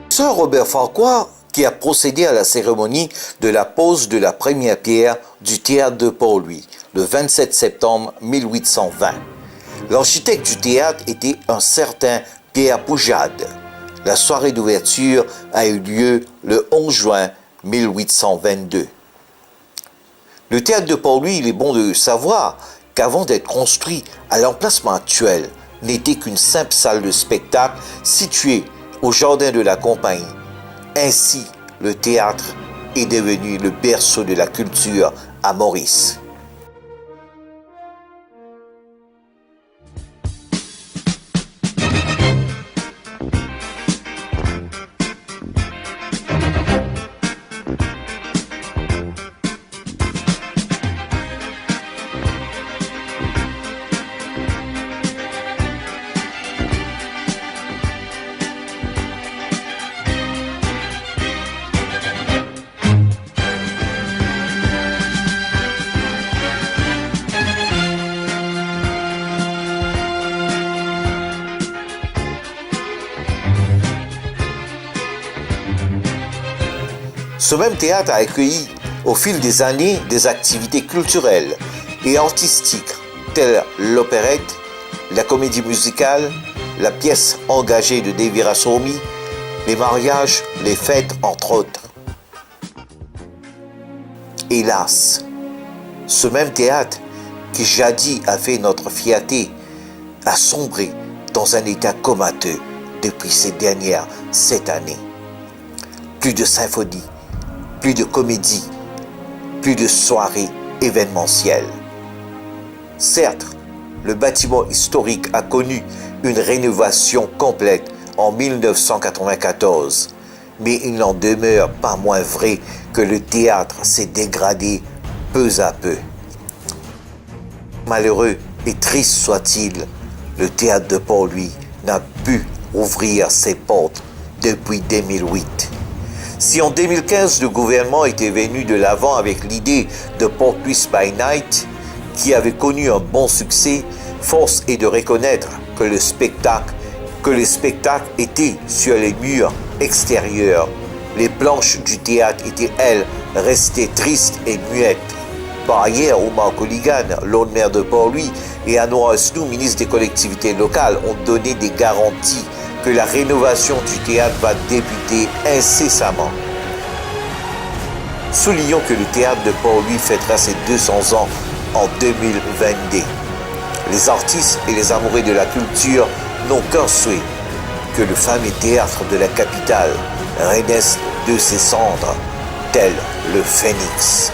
Sir Robert Farquhar qui a procédé à la cérémonie de la pose de la première pierre du théâtre de Port-Louis, le 27 septembre 1820. L'architecte du théâtre était un certain Pierre Poujade. La soirée d'ouverture a eu lieu le 11 juin 1822. Le théâtre de Port-Louis, il est bon de savoir qu'avant d'être construit à l'emplacement actuel, n'était qu'une simple salle de spectacle située au jardin de la Compagnie. Ainsi, le théâtre est devenu le berceau de la culture à Maurice. Ce même théâtre a accueilli au fil des années des activités culturelles et artistiques telles l'opérette, la comédie musicale, la pièce engagée de Devi Rasomi, les mariages, les fêtes entre autres. Hélas, ce même théâtre qui jadis a fait notre fierté a sombré dans un état comateux depuis ces dernières 7 années. Plus de symphonies, plus de comédies, plus de soirées événementielles. Certes, le bâtiment historique a connu une rénovation complète en 1994, mais il n'en demeure pas moins vrai que le théâtre s'est dégradé peu à peu. Malheureux et triste soit-il, le théâtre de Port-Louis n'a pu ouvrir ses portes depuis 2008. Si en 2015, le gouvernement était venu de l'avant avec l'idée de Port-Louis by Night, qui avait connu un bon succès, force est de reconnaître que le spectacle était sur les murs extérieurs. Les planches du théâtre étaient, elles, restées tristes et muettes. Par ailleurs, Omar Colligan, Lord maire de Port-Louis, et Anwar Asnou, ministre des collectivités locales, ont donné des garanties que la rénovation du théâtre va débuter incessamment. Soulignons que le théâtre de Port-Louis fêtera ses 200 ans en 2022. Les artistes et les amoureux de la culture n'ont qu'un souhait, que le fameux théâtre de la capitale renaisse de ses cendres, tel le phénix.